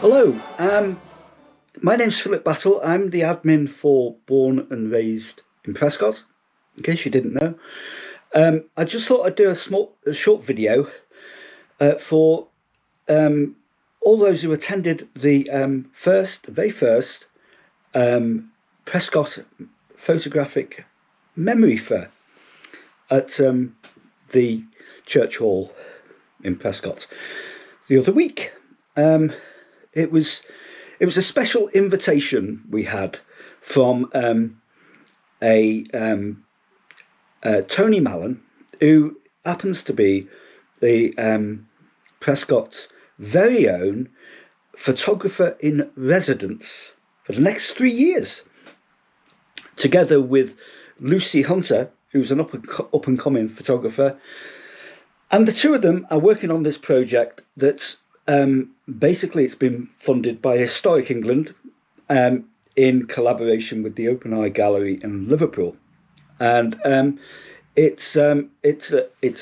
Hello, my name's Philip Battle. I'm the admin for Born and Raised in Prescot, in case you didn't know. I just thought I'd do a short video for all those who attended the very first Prescot Photographic Memory Fair at the Church Hall in Prescot the other week. It was a special invitation we had from Tony Mallon, who happens to be the Prescot's very own photographer in residence for the next 3 years, together with Lucy Hunter, who's an up and coming photographer, and the two of them are working on this project that's basically it's been funded by Historic England in collaboration with the Open Eye Gallery in Liverpool, and it's an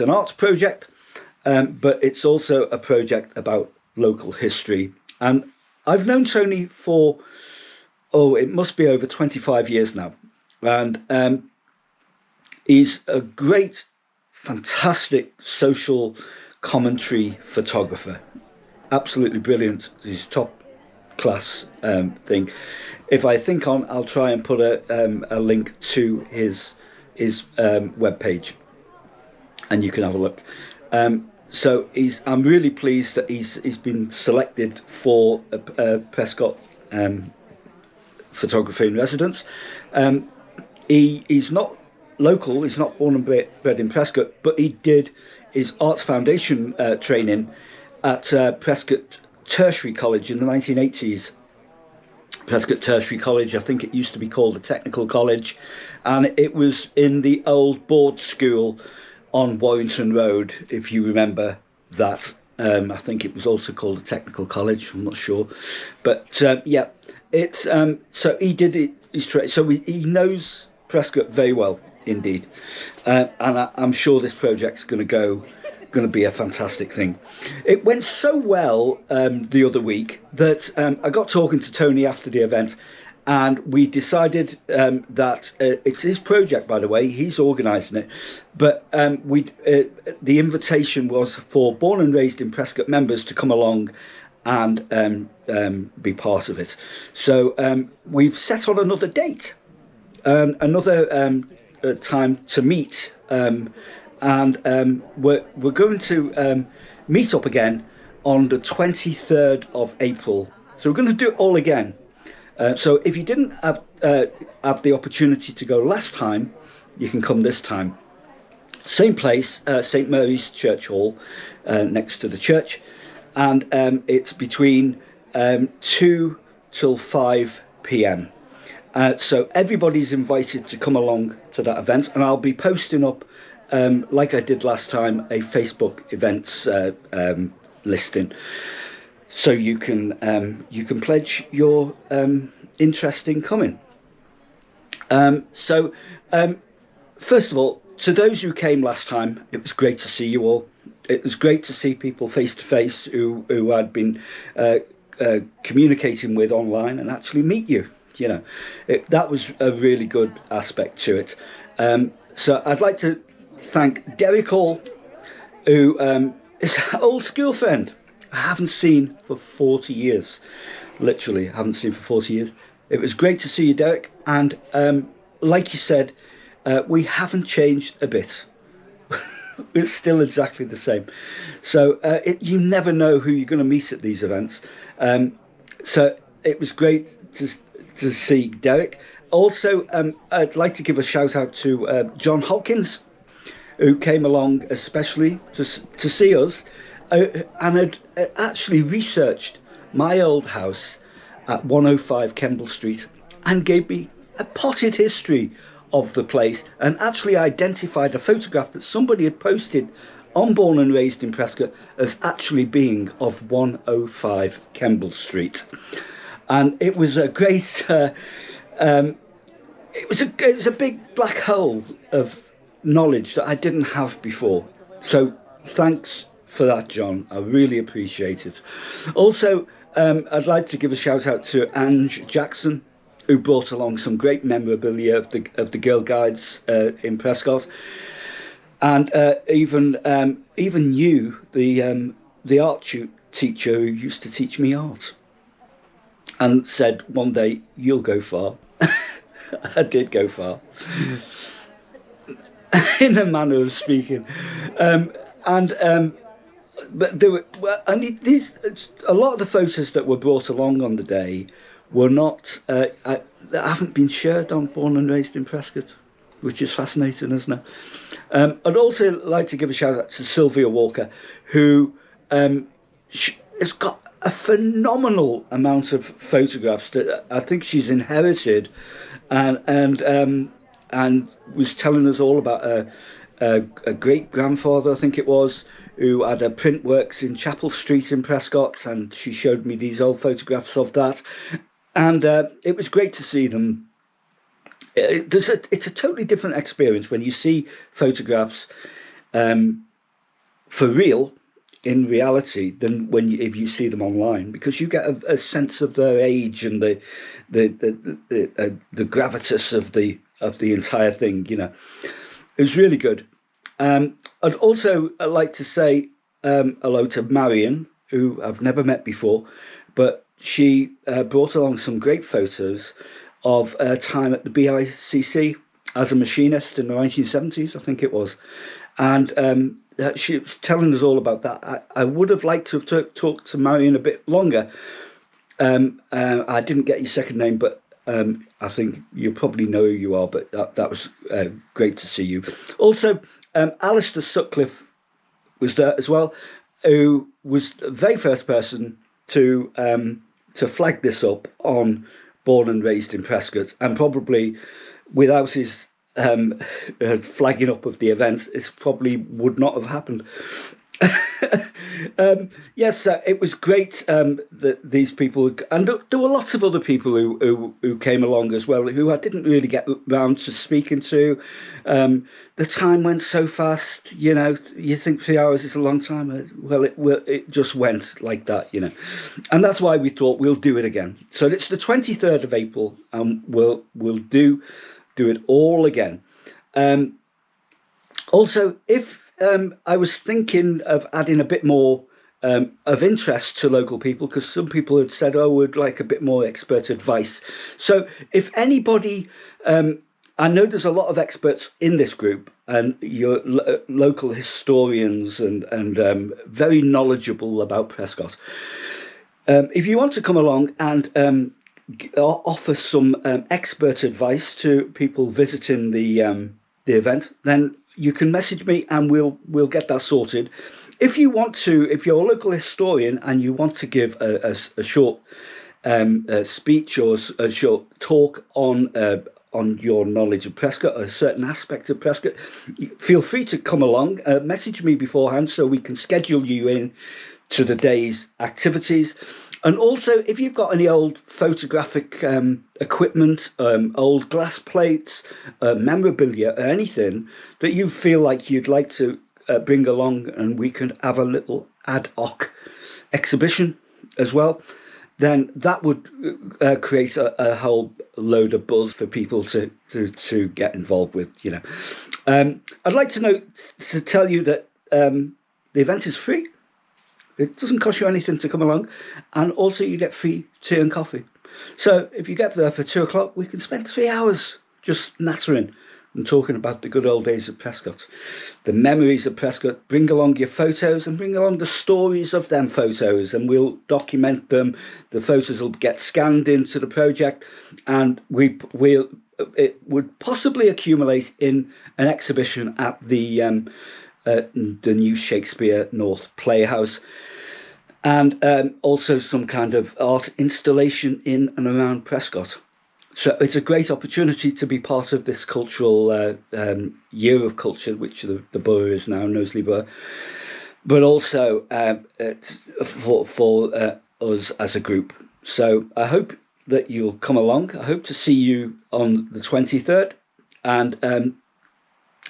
arts project, but it's also a project about local history. And I've known Tony for it must be over 25 years now, and he's a great, fantastic social commentary photographer. Absolutely brilliant. His top class thing. If I think on, I'll try and put a link to his web page, and you can have a look. So I'm really pleased that he's been selected for a Prescot photographer in residence. He's not local. He's not born and bred in Prescot, but he did his Arts Foundation training at Prescot Tertiary College in the 1980s. Prescot Tertiary College, I think it used to be called a technical college, and it was in the old board school on Warrington Road, if you remember that. I think it was also called a technical college, I'm not sure, but yeah, it's so he did it. So he knows Prescot very well indeed, and I'm sure this project's going to be a fantastic thing. It went so well the other week that I got talking to Tony after the event, and we decided that it's his project, by the way. He's organising it, but the invitation was for Born and Raised in Prescot members to come along and be part of it. So we've set on another date, another time to meet. And we're going to meet up again on the 23rd of April. So we're going to do it all again. So if you didn't have the opportunity to go last time, you can come this time. Same place, St Mary's Church Hall, next to the church, and it's between 2 till 5 p.m. So everybody's invited to come along to that event, and I'll be posting up, like I did last time, a Facebook events listing, so you can pledge your interest in coming. So first of all, to those who came last time, it was great to see you all. It was great to see people face to face who I'd been communicating with online and actually meet you. You know, that was a really good aspect to it. So I'd like to thank Derek Hall, who is an old school friend I haven't seen for 40 years. Literally, I haven't seen for 40 years. It was great to see you, Derek. And like you said, we haven't changed a bit. We're still exactly the same. So you never know who you're going to meet at these events. So it was great to see Derek. Also, I'd like to give a shout out to John Hopkins, who came along especially to see us, and had actually researched my old house at 105 Kemble Street and gave me a potted history of the place, and actually identified a photograph that somebody had posted on Born and Raised in Prescot as actually being of 105 Kemble Street. And it was a great it was a big black hole of knowledge that I didn't have before. So thanks for that, John. I really appreciate it. Also, I'd like to give a shout out to Ange Jackson, who brought along some great memorabilia of the Girl Guides in Prescot, and even you, the art teacher who used to teach me art, and said one day you'll go far. I did go far, in a manner of speaking, but there were, a lot of the photos that were brought along on the day were not that haven't been shared on Born and Raised in Prescot, which is fascinating, isn't it? I'd also like to give a shout out to Sylvia Walker, who has got a phenomenal amount of photographs that I think she's inherited, and was telling us all about a great grandfather, I think it was, who had a print works in Chapel Street in Prescot, and she showed me these old photographs of that, and it was great to see them. It's a totally different experience when you see photographs for real, in reality, than if you see them online, because you get a sense of their age and the gravitas of the entire thing. You know, it was really good. I'd also like to say hello to Marion, who I've never met before, but she brought along some great photos of time at the BICC as a machinist in the 1970s, I think it was. And she was telling us all about that. I would have liked to have talked to Marion a bit longer. I didn't get your second name, but I think you probably know who you are, but that was great to see you. Also, Alistair Sutcliffe was there as well, who was the very first person to flag this up on Born and Raised in Prescot, and probably without his flagging up of the event, it probably would not have happened. Yes, it was great that these people, and there were lots of other people who came along as well, who I didn't really get round to speaking to. The time went so fast, you know. You think 3 hours is a long time. Well, it just went like that, you know. And that's why we thought we'll do it again. So it's the 23rd of April, and we'll do it all again. Also, if I was thinking of adding a bit more of interest to local people, because some people had said, oh, we'd like a bit more expert advice. So if anybody, I know there's a lot of experts in this group, and you're local historians and very knowledgeable about Prescot. If you want to come along and offer some expert advice to people visiting the event, then you can message me and we'll get that sorted. If you want to, if you're a local historian and you want to give a short speech or a short talk on your knowledge of Prescot, a certain aspect of Prescot, feel free to come along. Message me beforehand so we can schedule you in to the day's activities. And also, if you've got any old photographic equipment, old glass plates, memorabilia, or anything that you feel like you'd like to bring along, and we can have a little ad hoc exhibition as well, then that would create a whole load of buzz for people to get involved with, you know. I'd like to tell you that the event is free. It doesn't cost you anything to come along, and also you get free tea and coffee. So if you get there for 2 o'clock, we can spend 3 hours just nattering and talking about the good old days of Prescot, the memories of Prescot. Bring along your photos and bring along the stories of them photos, and we'll document them. The photos will get scanned into the project, and it would possibly accumulate in an exhibition at the new Shakespeare North Playhouse, and also some kind of art installation in and around Prescot. So it's a great opportunity to be part of this cultural year of culture, which the borough is now, Knowsley Borough, but also for us as a group. So I hope that you'll come along. I hope to see you on the 23rd, and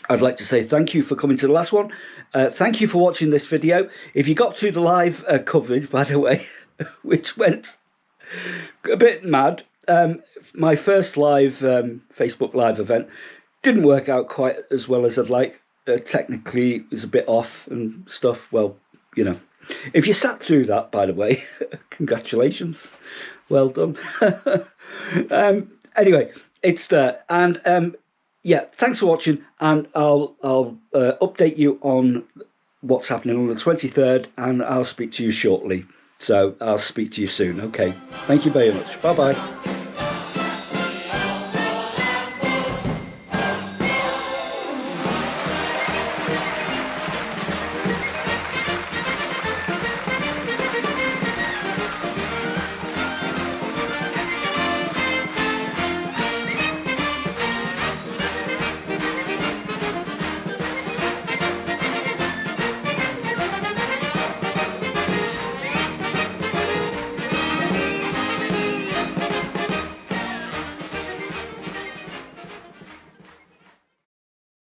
I'd like to say thank you for coming to the last one. Thank you for watching this video. If you got through the live coverage, by the way, which went a bit mad. My first live Facebook Live event didn't work out quite as well as I'd like. Technically, it was a bit off and stuff. Well, you know, if you sat through that, by the way, congratulations, well done. Anyway, it's there, and yeah, thanks for watching, and I'll update you on what's happening on the 23rd, and I'll speak to you shortly. So I'll speak to you soon. Okay, thank you very much. Bye bye.